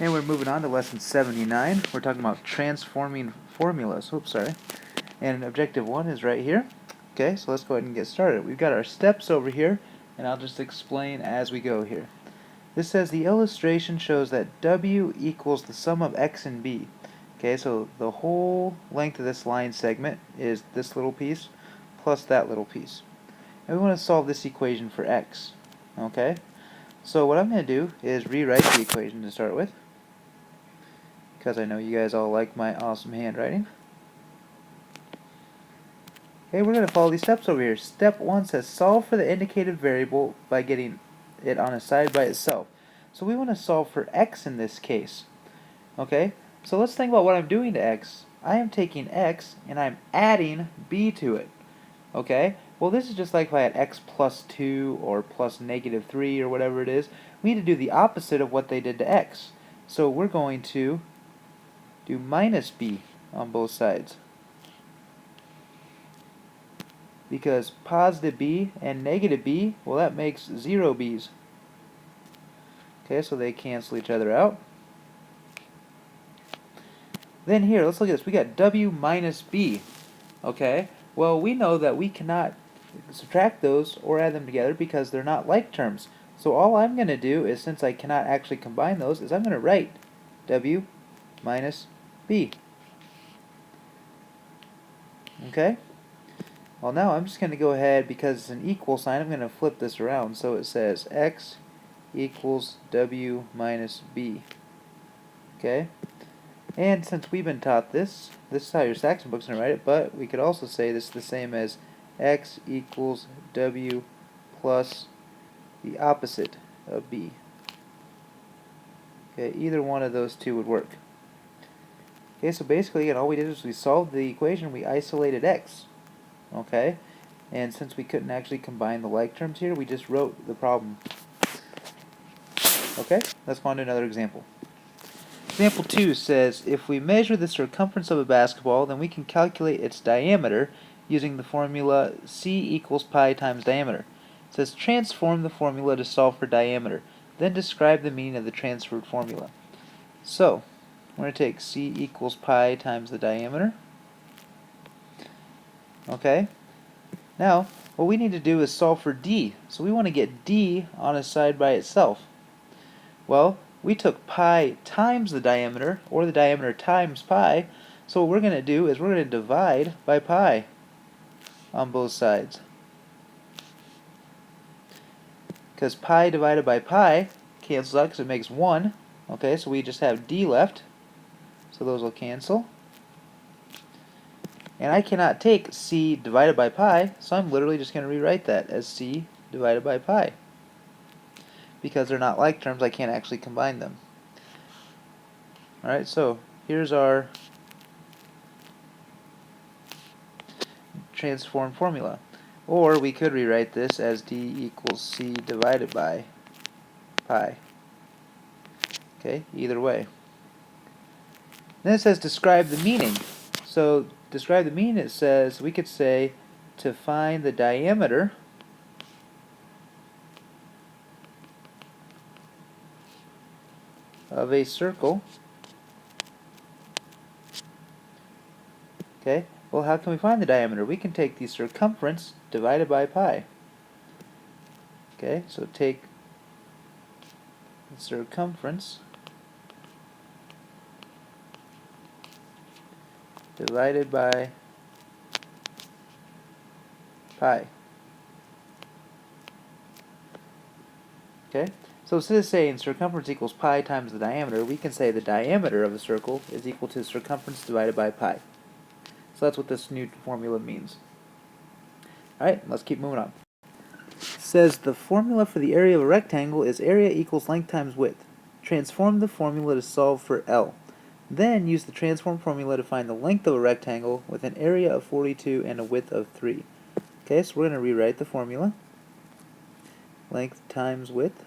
And we're moving on to lesson 79. We're talking about transforming formulas. Oops, sorry. And objective 1 is right here. Okay, so let's go ahead and get started. We've got our steps over here, and I'll just explain as we go here. This says the illustration shows that W equals the sum of x and b. Okay, so the whole length of this line segment is this little piece plus that little piece. And we want to solve this equation for x. Okay, so what I'm going to do is rewrite the equation to start with, because I know you guys all like my awesome handwriting. Okay, we're going to follow these steps over here. Step 1 says solve for the indicated variable by getting it on a side by itself. So we want to solve for x in this case. Okay, so let's think about what I'm doing to x. I am taking x and I'm adding b to it. Okay, well this is just like if I had x plus 2 or plus negative 3 or whatever it is. We need to do the opposite of what they did to x. So we're going to do minus b on both sides, because positive b and negative b, well, that makes 0 b's. Okay, so they cancel each other out. Then here, let's look at this. We got w minus b. Okay, well, we know that we cannot subtract those or add them together because they're not like terms. So all I'm going to do is, since I cannot actually combine those, is I'm going to write w minus b. Okay? Well, now I'm just going to go ahead, because it's an equal sign, I'm going to flip this around. So it says x equals w minus b. Okay? And since we've been taught this is how your Saxon book's going to write it, but we could also say this is the same as x equals w plus the opposite of b. Okay, either one of those two would work. Okay, so basically, again, all we did is we solved the equation, we isolated x. Okay, and since we couldn't actually combine the like terms here, we just wrote the problem. Okay, let's go on to another example. Example 2 says, if we measure the circumference of a basketball, then we can calculate its diameter using the formula c equals pi times diameter. It says transform the formula to solve for diameter, then describe the meaning of the transferred formula. So, we're going to take c equals pi times the diameter. Okay, now what we need to do is solve for d. So we want to get d on a side by itself. Well, we took pi times the diameter, or the diameter times pi, so what we're going to do is we're going to divide by pi on both sides. Because pi divided by pi cancels out because it makes 1. Okay, so we just have d left, so those will cancel. And I cannot take c divided by pi, so I'm literally just going to rewrite that as c divided by pi. Because they're not like terms, I can't actually combine them. Alright, so here's our transform formula. Or we could rewrite this as d equals c divided by pi. Okay, either way. Then it says describe the meaning. So describe the meaning, it says, we could say to find the diameter of a circle. Okay, well, how can we find the diameter? We can take the circumference divided by pi. Okay, so take the circumference divided by pi. Okay, so instead of saying circumference equals pi times the diameter, we can say the diameter of a circle is equal to circumference divided by pi. So that's what this new formula means. Alright, let's keep moving on. It says the formula for the area of a rectangle is area equals length times width. Transform the formula to solve for L. Then use the transform formula to find the length of a rectangle with an area of 42 and a width of 3. Okay, so we're going to rewrite the formula. Length times width.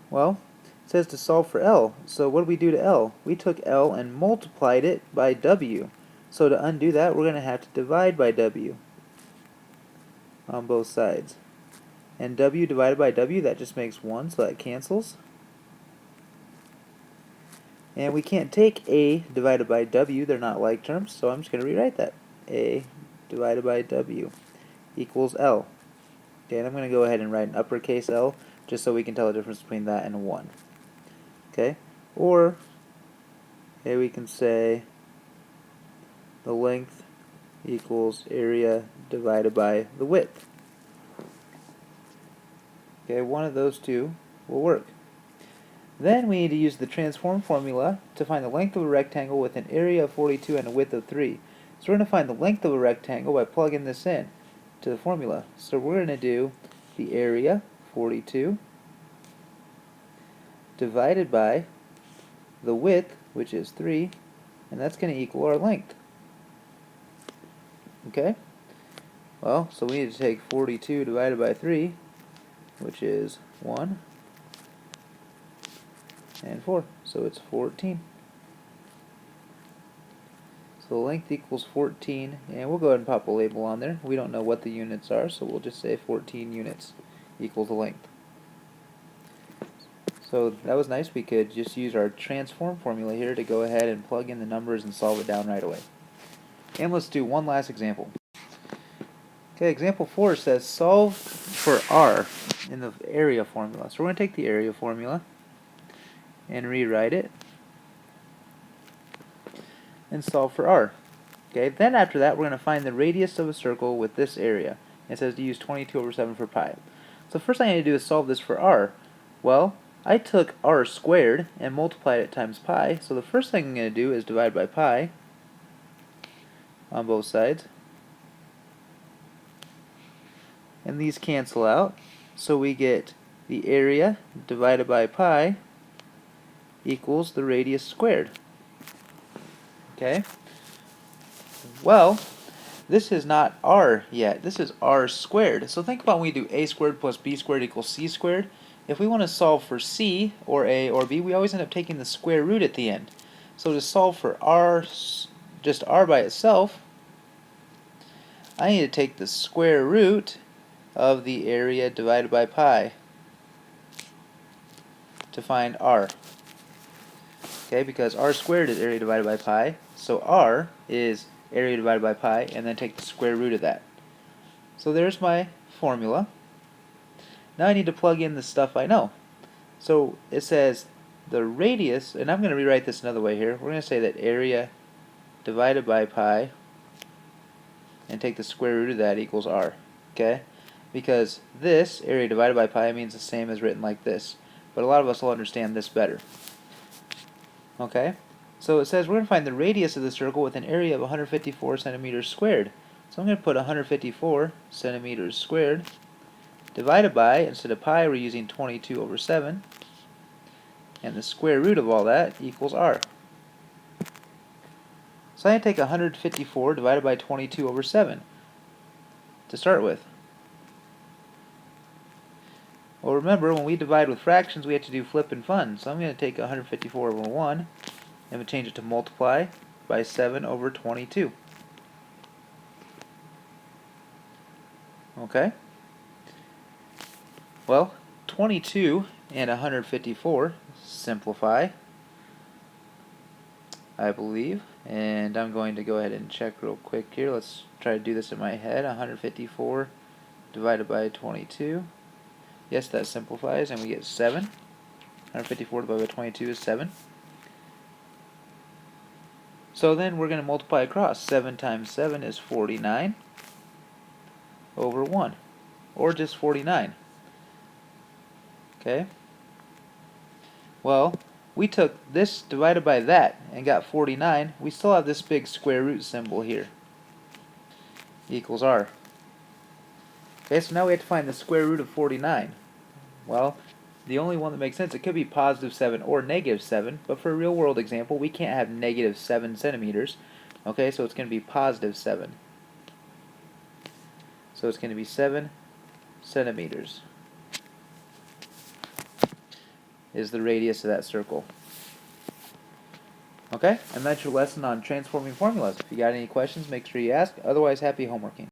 Well, it says to solve for L. So what did we do to L? We took L and multiplied it by W. So to undo that, we're going to have to divide by W on both sides. And W divided by W, that just makes 1, so that cancels. And we can't take A divided by W, they're not like terms, so I'm just going to rewrite that. A divided by W equals L. Okay, and I'm going to go ahead and write an uppercase L, just so we can tell the difference between that and 1. Okay, or okay, we can say the length equals area divided by the width. Okay, one of those two will work. Then we need to use the transform formula to find the length of a rectangle with an area of 42 and a width of 3. So we're going to find the length of a rectangle by plugging this in to the formula. So we're going to do the area, 42, divided by the width, which is 3, and that's going to equal our length. Okay? Well, so we need to take 42 divided by 3, which is 1 and 4, so it's 14. So the length equals 14, and we'll go ahead and pop a label on there. We don't know what the units are, so we'll just say 14 units equals the length. So that was nice. We could just use our transform formula here to go ahead and plug in the numbers and solve it down right away. And let's do one last example. Okay, example 4 says solve for R in the area formula. So we're going to take the area formula and rewrite it and solve for R. Okay, then after that we're going to find the radius of a circle with this area. It says to use 22 over 7 for pi. So first thing I need to do is solve this for R. Well, I took R squared and multiplied it times pi, so the first thing I'm going to do is divide by pi on both sides. And these cancel out, so we get the area divided by pi equals the radius squared. Okay? Well, this is not R yet. This is R squared. So think about when we do A squared plus B squared equals C squared. If we want to solve for C, or A, or B, we always end up taking the square root at the end. So to solve for R, just R by itself, I need to take the square root of the area divided by pi to find R. Okay, because R squared is area divided by pi, so R is area divided by pi, and then take the square root of that. So there's my formula. Now I need to plug in the stuff I know. So it says the radius, and I'm going to rewrite this another way here. We're going to say that area divided by pi and take the square root of that equals R. Okay? Because this, area divided by pi, means the same as written like this. But a lot of us will understand this better. Okay? So it says we're going to find the radius of the circle with an area of 154 centimeters squared. So I'm going to put 154 centimeters squared divided by, instead of pi, we're using 22 over 7. And the square root of all that equals R. So I take 154 divided by 22 over 7 to start with. Well, remember, when we divide with fractions, we have to do flip and fun. So I'm going to take 154 over 1 and we'll change it to multiply by 7 over 22. Okay? Well, 22 and 154 simplify, I believe. And I'm going to go ahead and check real quick here. Let's try to do this in my head. 154 divided by 22. Yes, that simplifies, and we get 7. 154 divided by 22 is 7. So then we're going to multiply across. 7 times 7 is 49 over 1, or just 49. Okay? Well, we took this divided by that and got 49. We still have this big square root symbol here. Equals R. Okay, so now we have to find the square root of 49. Well, the only one that makes sense, it could be positive 7 or negative 7, but for a real world example, we can't have negative 7 centimeters. Okay, so it's going to be positive 7. So it's going to be 7 centimeters is the radius of that circle. Okay, and that's your lesson on transforming formulas. If you got any questions, make sure you ask. Otherwise, happy homeworking.